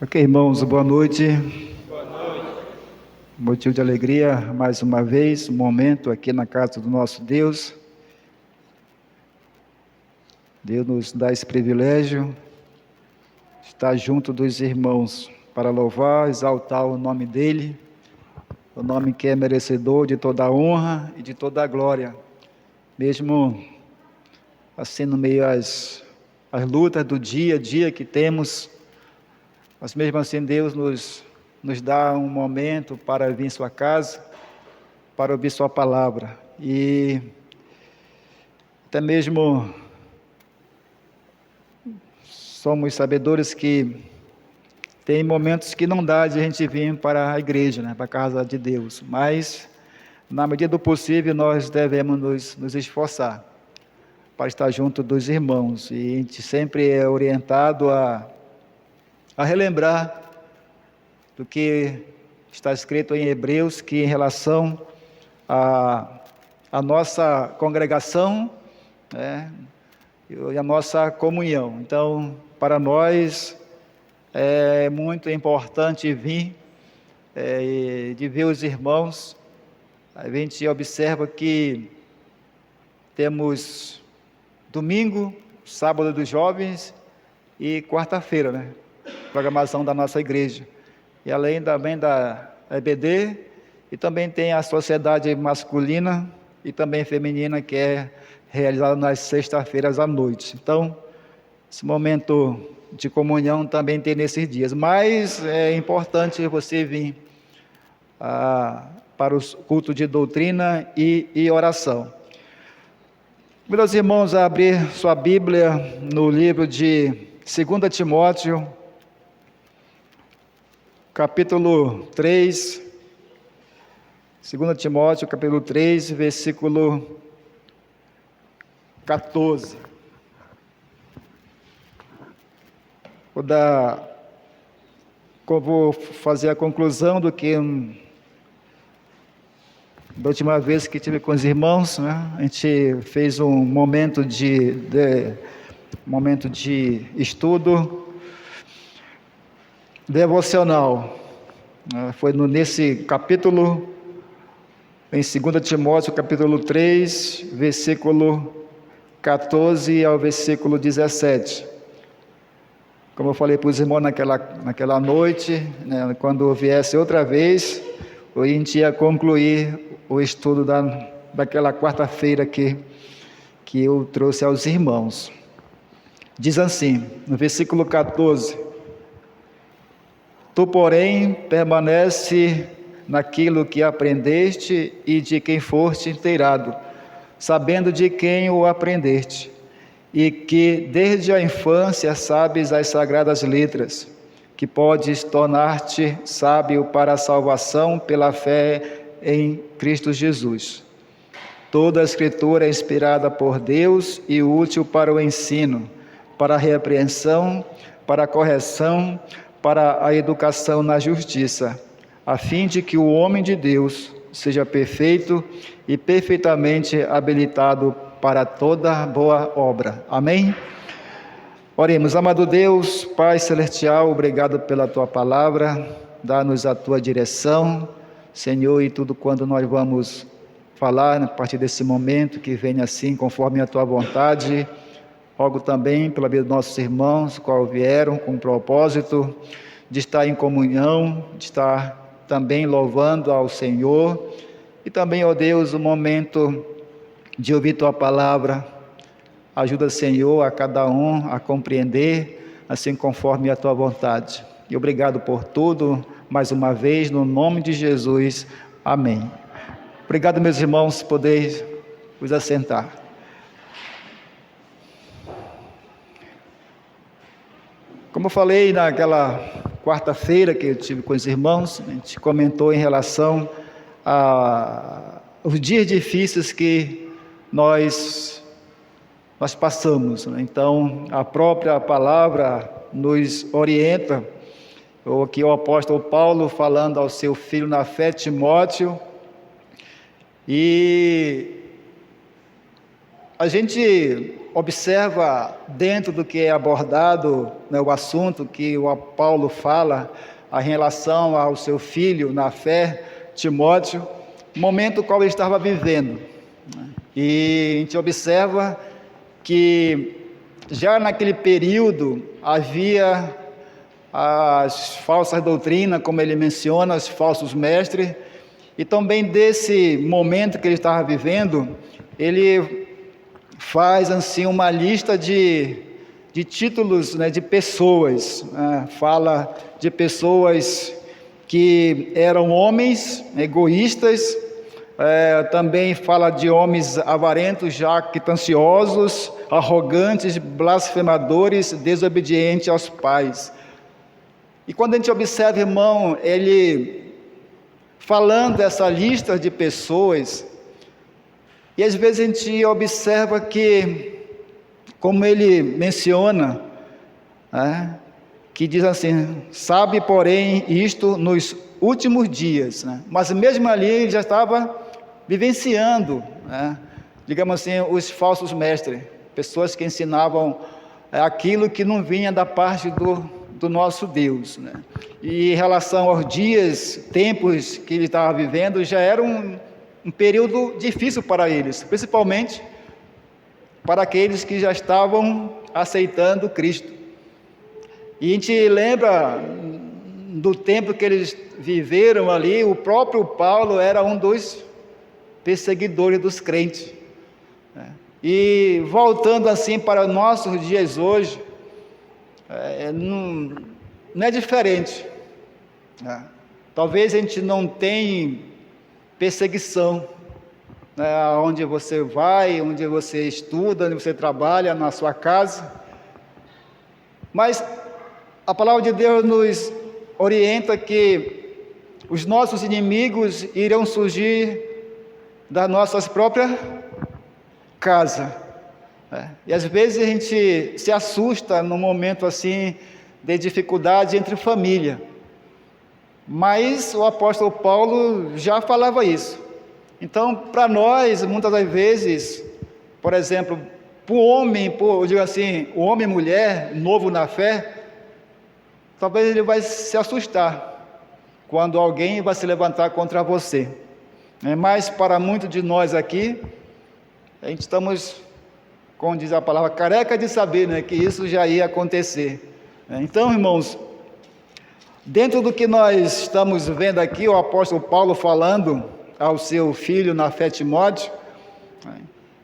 Ok, irmãos, boa noite. Motivo de alegria, mais uma vez, um momento aqui na casa do nosso Deus. Deus nos dá esse privilégio de estar junto dos irmãos para louvar, exaltar o nome dEle, o nome que é merecedor de toda a honra e de toda a glória. Mesmo assim, no meio às lutas do dia a dia que temos, mas mesmo assim Deus nos dá um momento para vir em sua casa, para ouvir sua palavra. E até mesmo somos sabedores que tem momentos que não dá de a gente vir para a igreja, para a casa de Deus, mas na medida do possível nós devemos nos esforçar para estar junto dos irmãos, e a gente sempre é orientado a relembrar do que está escrito em Hebreus, que em relação à nossa congregação, e a nossa comunhão. Então, para nós é muito importante vir, de ver os irmãos. A gente observa que temos domingo, sábado dos jovens e quarta-feira, programação da nossa igreja. E além também da EBD, e também tem a sociedade masculina e também feminina, que é realizada nas sextas-feiras à noite. Então, esse momento de comunhão também tem nesses dias. Mas é importante você vir para os cultos de doutrina e oração. Meus irmãos, a abrir sua Bíblia no livro de 2 Timóteo, capítulo 3, 2 Timóteo, capítulo 3, versículo 14. Vou fazer a conclusão do que da última vez que estive com os irmãos, a gente fez um momento de estudo devocional. Foi nesse capítulo, em 2 Timóteo, capítulo 3, versículo 14 ao versículo 17. Como eu falei para os irmãos naquela noite, quando viesse outra vez, a gente ia concluir o estudo daquela quarta-feira que eu trouxe aos irmãos. Diz assim, no versículo 14: Tu, porém, permanece naquilo que aprendeste e de quem foste inteirado, sabendo de quem o aprendeste, e que desde a infância sabes as sagradas letras, que podes tornar-te sábio para a salvação pela fé em Cristo Jesus. Toda a Escritura é inspirada por Deus e útil para o ensino, para a repreensão, para a correção, para a educação na justiça, a fim de que o homem de Deus seja perfeito e perfeitamente habilitado para toda boa obra. Amém? Oremos. Amado Deus, Pai Celestial, obrigado pela Tua palavra, dá-nos a Tua direção, Senhor, e tudo quando nós vamos falar a partir desse momento, que venha assim conforme a Tua vontade. Rogo também pela vida dos nossos irmãos, qual vieram com o propósito de estar em comunhão, de estar também louvando ao Senhor, e também, ó Deus, o momento de ouvir Tua palavra. Ajuda, Senhor, a cada um a compreender, assim conforme a Tua vontade. E obrigado por tudo, mais uma vez, no nome de Jesus. Amém. Obrigado, meus irmãos, podeis vos assentar. Como eu falei naquela quarta-feira que eu tive com os irmãos, a gente comentou em relação aos dias difíceis que nós passamos. Então, a própria palavra nos orienta, aqui o apóstolo Paulo falando ao seu filho na fé, Timóteo, e a gente observa dentro do que é abordado, né, o assunto que o Paulo fala em relação ao seu filho na fé, Timóteo, o momento qual ele estava vivendo. E a gente observa que já naquele período havia as falsas doutrinas, como ele menciona, os falsos mestres, e também desse momento que ele estava vivendo, ele faz assim uma lista de títulos, né, de pessoas, né, fala de pessoas que eram homens egoístas, também fala de homens avarentos, jactanciosos, arrogantes, blasfemadores, desobedientes aos pais. E quando a gente observa, irmão, ele falando essa lista de pessoas, e às vezes a gente observa que, como ele menciona, né, que diz assim, sabe porém isto nos últimos dias, né? Mas mesmo ali ele já estava vivenciando, né, digamos assim, os falsos mestres, pessoas que ensinavam aquilo que não vinha da parte do nosso Deus, né? E em relação aos dias, tempos que ele estava vivendo, já era um período difícil para eles, principalmente para aqueles que já estavam aceitando Cristo. E a gente lembra do tempo que eles viveram ali, o próprio Paulo era um dos perseguidores dos crentes. E voltando assim para nossos dias hoje, não é diferente. Talvez a gente não tenha perseguição, né, onde você vai, onde você estuda, onde você trabalha, na sua casa, mas a palavra de Deus nos orienta que os nossos inimigos irão surgir das nossas próprias casas, e às vezes a gente se assusta num momento assim de dificuldade entre família. Mas o apóstolo Paulo já falava isso. Então, para nós, muitas das vezes, por exemplo, para o homem, eu digo assim, o homem e mulher, novo na fé, talvez ele vai se assustar quando alguém vai se levantar contra você. Mas para muitos de nós aqui, a gente estamos, como diz a palavra, careca de saber, né, que isso já ia acontecer. Então, irmãos, dentro do que nós estamos vendo aqui, o apóstolo Paulo falando ao seu filho na fé, Timóteo,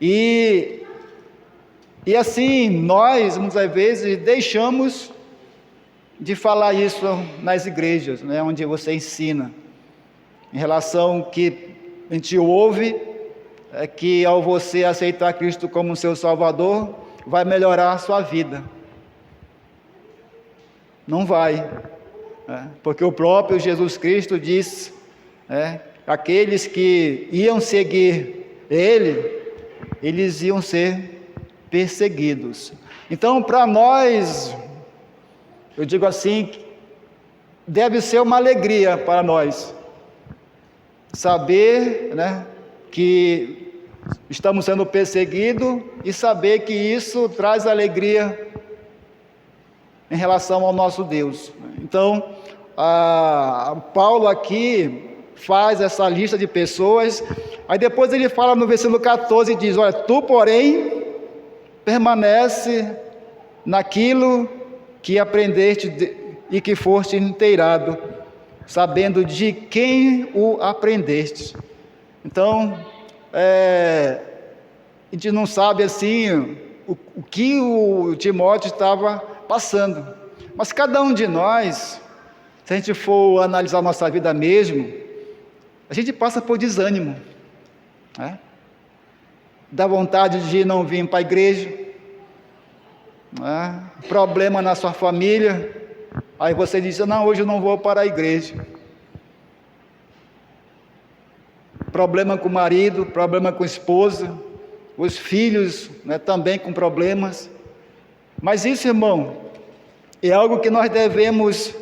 e assim, nós, muitas vezes, deixamos de falar isso nas igrejas, né, onde você ensina, em relação que a gente ouve, que ao você aceitar Cristo como seu Salvador, vai melhorar a sua vida. Não vai. Porque o próprio Jesus Cristo disse, aqueles que iam seguir Ele, eles iam ser perseguidos. Então, para nós, eu digo assim, deve ser uma alegria para nós, saber, né, que estamos sendo perseguidos e saber que isso traz alegria em relação ao nosso Deus. Então, Paulo aqui faz essa lista de pessoas, aí depois ele fala no versículo 14 e diz, olha, tu porém permanece naquilo que aprendeste e que foste inteirado, sabendo de quem o aprendeste. Então, a gente não sabe assim o que o Timóteo estava passando, mas cada um de nós, se a gente for analisar nossa vida mesmo, a gente passa por desânimo, né? Dá vontade de não vir para a igreja, né? Problema na sua família, aí você diz, não, hoje eu não vou para a igreja. Problema com o marido, problema com a esposa, os filhos, né, também com problemas. Mas isso, irmão, é algo que nós devemos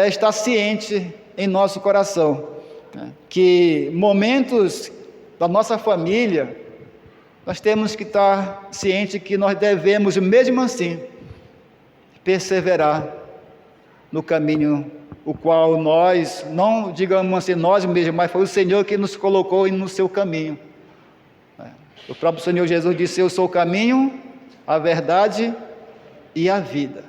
estar ciente em nosso coração, né? Que momentos da nossa família nós temos que estar cientes que nós devemos, mesmo assim, perseverar no caminho o qual nós, não digamos assim nós mesmos, mas foi o Senhor que nos colocou no seu caminho. O próprio Senhor Jesus disse: eu sou o caminho, a verdade e a vida.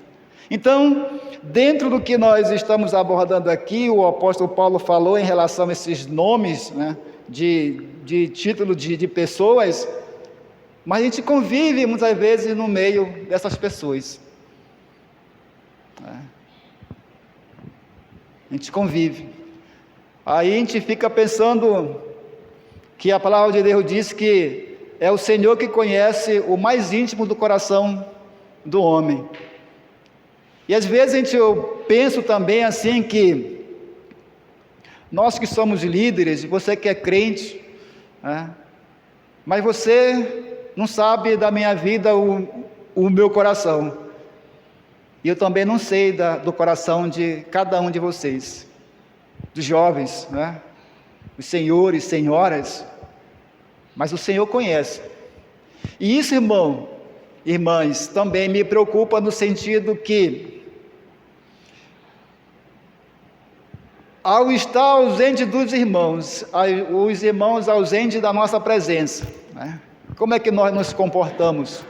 Então, dentro do que nós estamos abordando aqui, o apóstolo Paulo falou em relação a esses nomes, né, de título de pessoas, mas a gente convive muitas vezes no meio dessas pessoas. A gente convive. Aí a gente fica pensando que a palavra de Deus diz que é o Senhor que conhece o mais íntimo do coração do homem. E às vezes eu penso também assim que nós que somos líderes, você que é crente, né, mas você não sabe da minha vida o meu coração. E eu também não sei do coração de cada um de vocês, dos jovens, né, os senhores, senhoras, mas o Senhor conhece. E isso, irmãs, também me preocupa no sentido que, ao estar ausente dos irmãos, os irmãos ausentes da nossa presença, né, como é que nós nos comportamos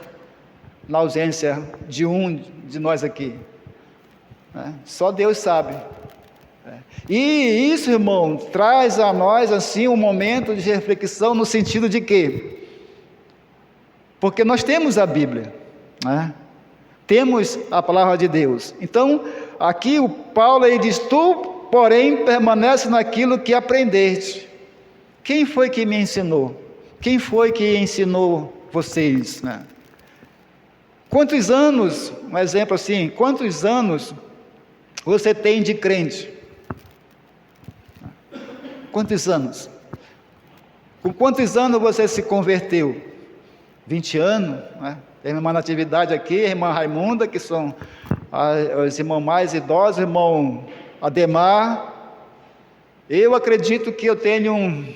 na ausência de um de nós aqui? Só Deus sabe. E isso, irmão, traz a nós assim um momento de reflexão no sentido de quê? Porque nós temos a Bíblia, né? Temos a palavra de Deus. Então, aqui o Paulo ele diz: tu, porém, permanece naquilo que aprendeste. Quem foi que me ensinou? Quem foi que ensinou vocês, né? Quantos anos, um exemplo assim, quantos anos você tem de crente? Quantos anos? Com quantos anos você se converteu? 20 anos, né? Tem uma natividade aqui, a irmã Raimunda, que são os irmãos mais idosos, irmão Ademar. Eu acredito que eu tenho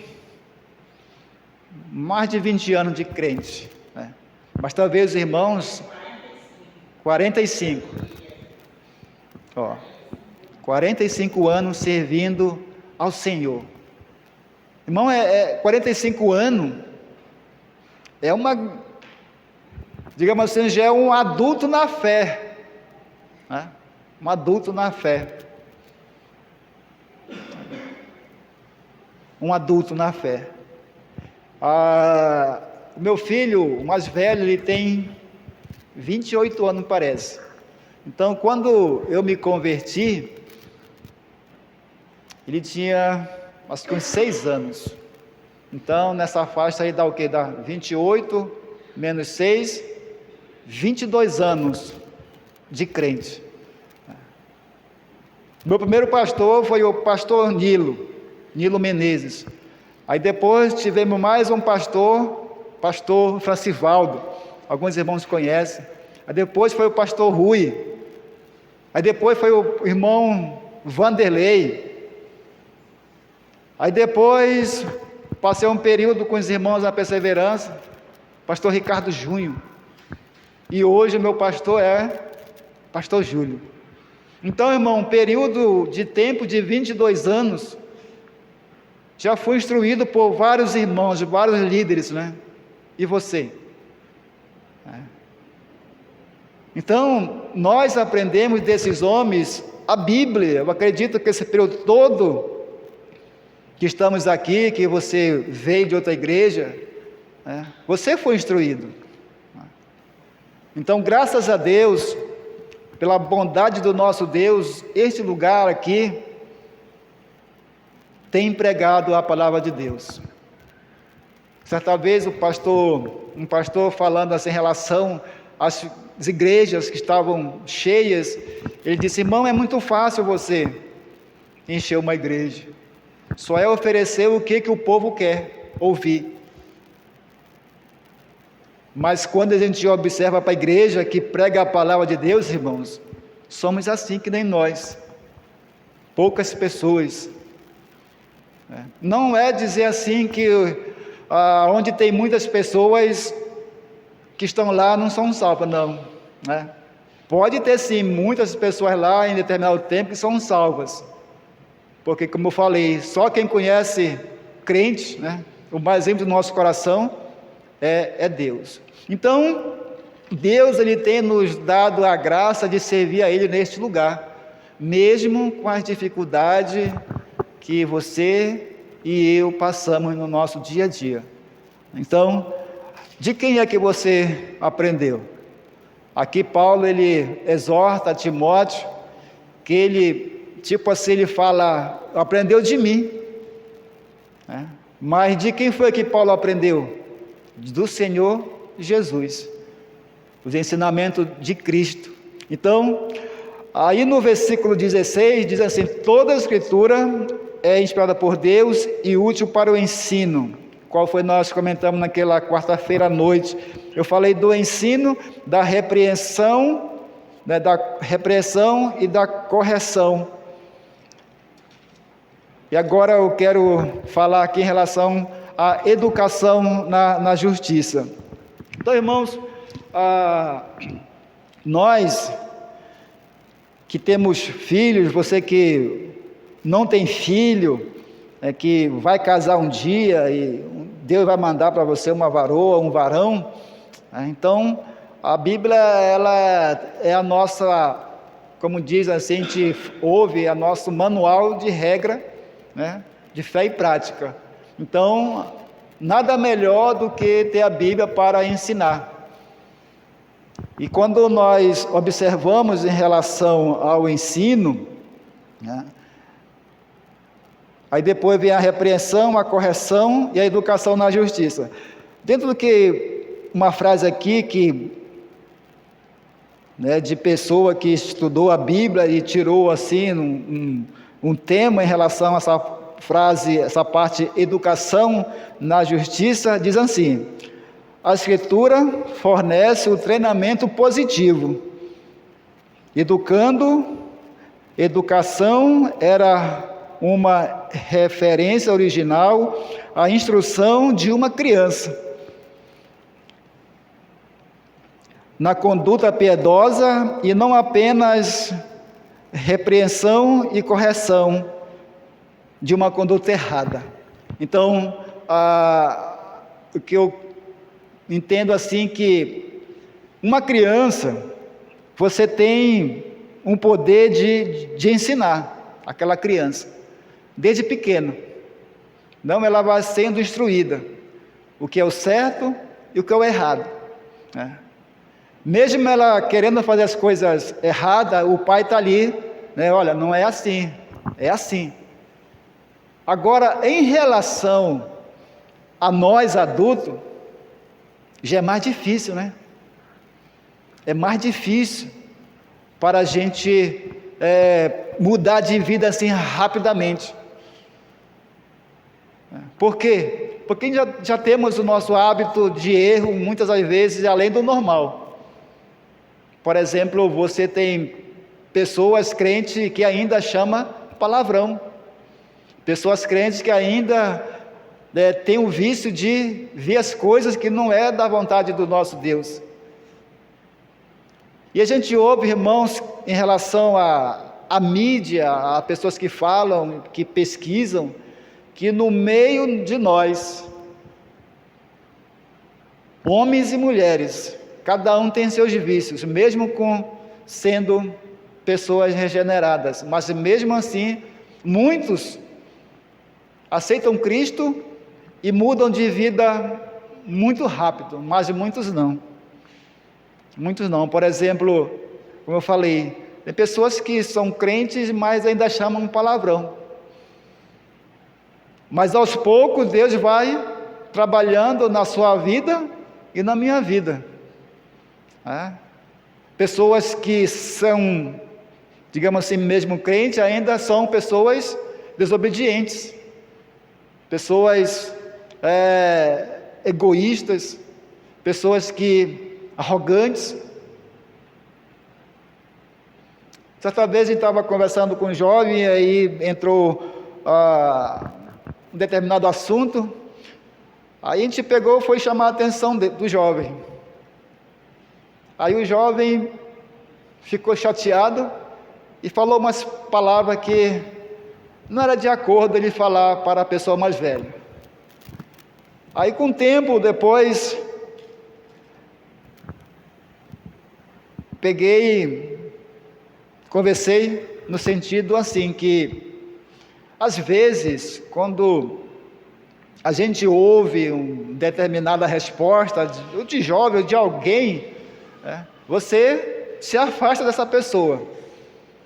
mais de 20 anos de crente, né? Mas talvez os irmãos 45. 45 anos servindo ao Senhor. Irmão, 45 anos é digamos assim, já é um adulto na fé, né? Um adulto na fé. Um adulto na fé. O meu filho, o mais velho, ele tem 28 anos, parece. Então, quando eu me converti, ele tinha, acho que uns 6 anos. Então, nessa faixa aí dá o quê? Dá 28 menos 6, 22 anos de crente. Meu primeiro pastor foi o pastor Nilo Menezes. Aí depois tivemos mais um pastor Francivaldo. Alguns irmãos conhecem. Aí depois foi o pastor Rui. Aí depois foi o irmão Vanderlei. Aí depois passei um período com os irmãos da Perseverança, pastor Ricardo Júnior. E hoje o meu pastor é pastor Júlio. Então, irmão, um período de tempo de 22 anos, já fui instruído por vários irmãos, vários líderes, né? E você? Então, nós aprendemos desses homens a Bíblia. Eu acredito que esse período todo que estamos aqui, que você veio de outra igreja, né, você foi instruído. Então, graças a Deus, pela bondade do nosso Deus, este lugar aqui tem pregado a palavra de Deus. Certa vez um pastor falando assim em relação às igrejas que estavam cheias, ele disse: irmão, é muito fácil você encher uma igreja, só é oferecer o que o povo quer ouvir. Mas quando a gente observa para a igreja que prega a palavra de Deus, irmãos, somos assim que nem nós, poucas pessoas. Não é dizer assim que onde tem muitas pessoas que estão lá não são salvas, não, né? Pode ter sim muitas pessoas lá em determinado tempo que são salvas, porque, como eu falei, só quem conhece crente, né, o mais íntimo do nosso coração é Deus. Então, Deus, Ele tem nos dado a graça de servir a Ele neste lugar, mesmo com as dificuldades que você e eu passamos no nosso dia a dia. Então, de quem é que você aprendeu? Aqui Paulo, ele exorta Timóteo, que ele, tipo assim, ele fala, aprendeu de mim, né? Mas de quem foi que Paulo aprendeu? Do Senhor Jesus, os ensinamentos de Cristo. Então, aí no versículo 16, diz assim, toda a Escritura é inspirada por Deus e útil para o ensino. Qual foi nós comentamos naquela quarta-feira à noite? Eu falei do ensino, da repreensão, né, da repreensão e da correção. E agora eu quero falar aqui em relação à educação na justiça. Então, irmãos, nós que temos filhos, você que não tem filho, que vai casar um dia e Deus vai mandar para você uma varoa, um varão, então a Bíblia, ela é a nossa, como diz assim, a gente ouve, é nosso manual de regra, né, de fé e prática. Então, nada melhor do que ter a Bíblia para ensinar. E quando nós observamos em relação ao ensino, né, aí depois vem a repreensão, a correção e a educação na justiça. Dentro do que, uma frase aqui que, né, de pessoa que estudou a Bíblia e tirou assim um tema em relação a essa frase, essa parte educação na justiça, diz assim, a Escritura fornece o treinamento positivo. Educação era uma referência original à instrução de uma criança na conduta piedosa e não apenas repreensão e correção de uma conduta errada. Então, o que eu entendo assim, que uma criança, você tem um poder de ensinar aquela criança desde pequeno. Não, ela vai sendo instruída o que é o certo e o que é o errado, né? Mesmo ela querendo fazer as coisas erradas, o pai está ali, né? Olha, não é assim, é assim. Agora, em relação a nós adultos, já é mais difícil, né? É mais difícil para a gente mudar de vida assim rapidamente. Por quê? Porque já temos o nosso hábito de erro, muitas das vezes, além do normal. Por exemplo, você tem pessoas crentes que ainda chamam palavrão. Pessoas crentes que ainda têm o vício de ver as coisas que não é da vontade do nosso Deus. E a gente ouve, irmãos, em relação à mídia, a pessoas que falam, que pesquisam, que no meio de nós, homens e mulheres, cada um tem seus vícios, mesmo sendo pessoas regeneradas, mas mesmo assim, muitos aceitam Cristo e mudam de vida muito rápido, mas muitos não. Muitos não. Por exemplo, como eu falei, tem pessoas que são crentes, mas ainda chamam palavrão. Mas aos poucos Deus vai trabalhando na sua vida e na minha vida. Pessoas que são, digamos assim, mesmo crentes, ainda são pessoas desobedientes, pessoas egoístas, pessoas arrogantes. Certa vez a gente estava conversando com um jovem, e aí entrou um determinado assunto, aí a gente pegou, foi chamar a atenção do jovem. Aí o jovem ficou chateado e falou umas palavras que não era de acordo ele falar para a pessoa mais velha. Aí com o tempo depois, conversei no sentido assim, que às vezes, quando a gente ouve uma determinada resposta, de jovem ou de alguém, você se afasta dessa pessoa.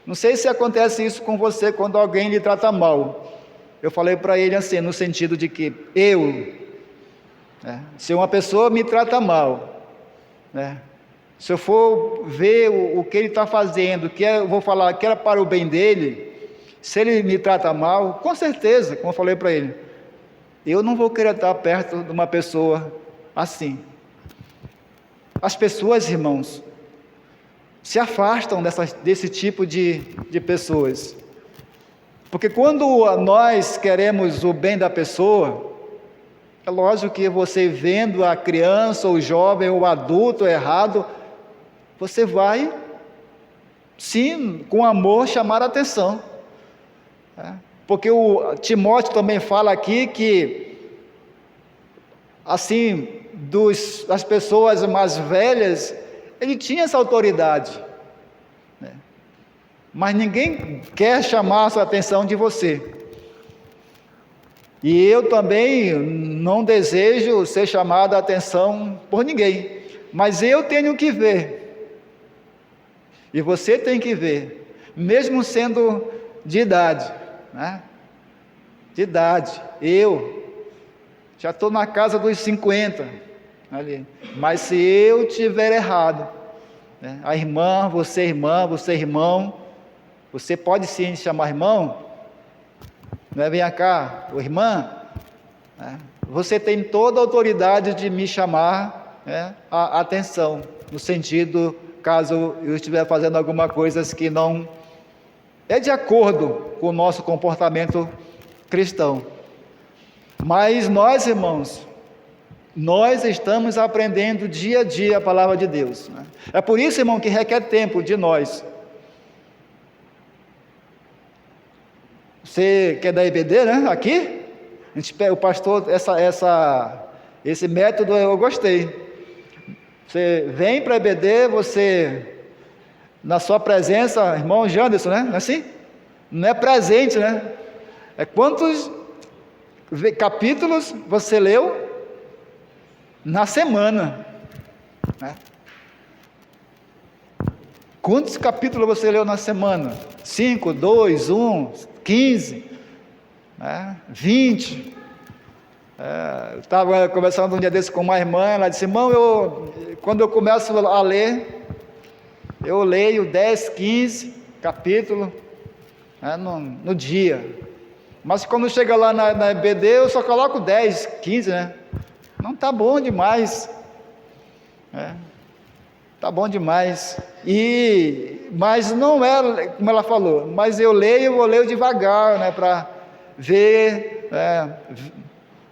Não sei se acontece isso com você quando alguém lhe trata mal. Eu falei para ele assim, no sentido de que se uma pessoa me trata mal, se eu for ver o que ele está fazendo, eu vou falar que era para o bem dele, se ele me trata mal, com certeza, como eu falei para ele, eu não vou querer estar perto de uma pessoa assim. As pessoas, irmãos, se afastam desse tipo de pessoas, porque quando nós queremos o bem da pessoa, é lógico que você vendo a criança, ou o jovem, ou o adulto errado, você vai, sim, com amor, chamar a atenção. Porque o Timóteo também fala aqui que, assim, das pessoas mais velhas, ele tinha essa autoridade, mas ninguém quer chamar a sua atenção de você. E eu também não desejo ser chamado a atenção por ninguém, mas eu tenho que ver, e você tem que ver, mesmo sendo de idade, de idade, eu já estou na casa dos 50, ali. Mas se eu tiver errado, a irmã, você irmão, você pode sim chamar irmão, venha cá, irmã, você tem toda a autoridade de me chamar a atenção, no sentido, caso eu estiver fazendo alguma coisa que não é de acordo com o nosso comportamento cristão. Mas nós, irmãos, nós estamos aprendendo dia a dia a palavra de Deus. É por isso, irmão, que requer tempo de nós. Você quer da EBD, né? Aqui? O pastor, esse método eu gostei. Você vem para a EBD, na sua presença, irmão Janderson, né? Não é assim? Não é presente, né? É quantos capítulos você leu na semana, Quantos capítulos você leu na semana? 5, 2, 1, 15, 20. Eu estava conversando um dia desse com uma irmã, ela disse, irmão, quando eu começo a ler, eu leio 10, 15 capítulos no dia, mas quando chega lá na EBD, eu só coloco 10, 15, não está bom demais, está bom demais, mas não é, como ela falou, mas eu leio devagar, para ver,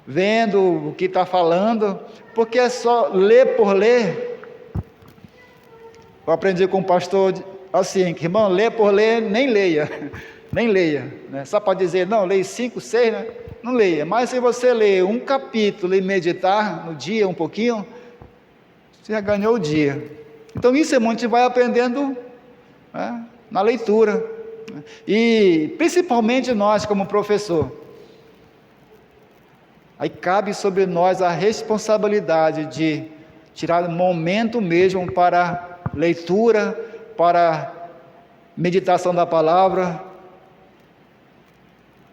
vendo o que está falando, porque é só ler por ler. Eu aprendi com o pastor assim, que irmão, ler por ler, nem leia, só para dizer, não, leia 5, 6, não leia, mas se você ler um capítulo e meditar no dia um pouquinho, você já ganhou o dia. Então isso, irmão, a gente vai aprendendo na leitura, e principalmente nós como professor, aí cabe sobre nós a responsabilidade de tirar um momento mesmo para leitura, para meditação da palavra.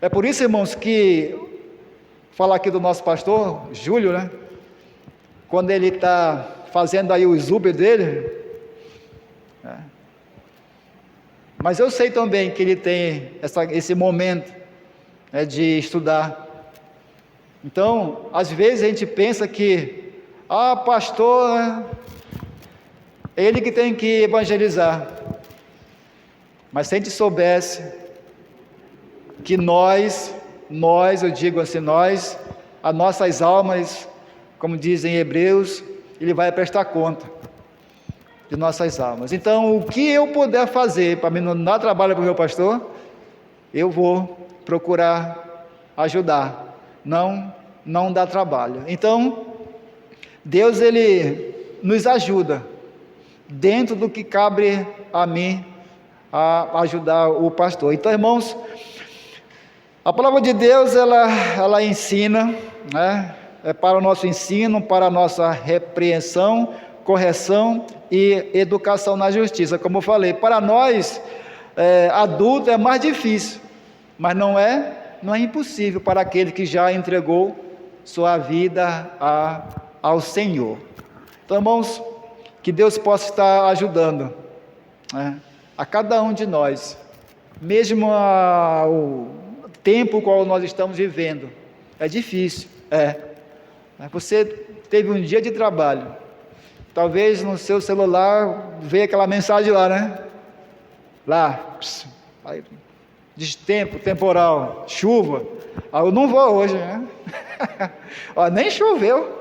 É por isso, irmãos, que falar aqui do nosso pastor Júlio, quando ele está fazendo aí os Uber dele, mas eu sei também que ele tem esse momento de estudar. Então, às vezes a gente pensa que, pastor, é ele que tem que evangelizar. Mas se a gente soubesse que nós, eu digo assim, as nossas almas, como dizem em Hebreus, ele vai prestar conta. de nossas almas. Então, o que eu puder fazer para não dar trabalho para o meu pastor, eu vou procurar ajudar, não dar trabalho. Então, Deus, Ele nos ajuda, dentro do que cabe a mim, a ajudar o pastor. Então, irmãos, a palavra de Deus, ela ensina, né? É para o nosso ensino, para a nossa repreensão, correção e educação na justiça. Como eu falei, para nós, adulto é mais difícil, mas não é impossível para aquele que já entregou sua vida ao Senhor. Então, irmãos, que Deus possa estar ajudando, né, a cada um de nós, mesmo o tempo qual nós estamos vivendo. É difícil, Você teve um dia de trabalho, talvez no seu celular veio aquela mensagem lá, né? Destempo, temporal, chuva. Eu não vou hoje, né? Nem choveu,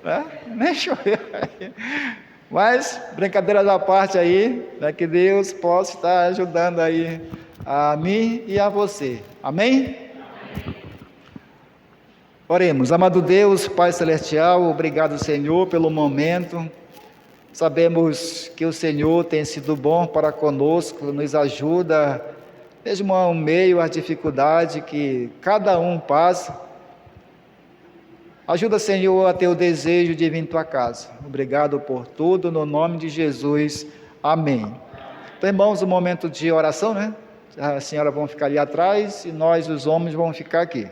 né? Nem choveu. Mas, brincadeiras à parte aí, né, que Deus possa estar ajudando aí a mim e a você. Amém? Oremos. Amado Deus, Pai Celestial, obrigado, Senhor, pelo momento. Sabemos que o Senhor tem sido bom para conosco, nos ajuda, mesmo ao meio à dificuldade que cada um passa. Ajuda, Senhor, a ter o desejo de vir em Tua casa. Obrigado por tudo, no nome de Jesus. Amém. Então, irmãos, o momento de oração, né? A senhora vão ficar ali atrás e nós, os homens, vamos ficar aqui.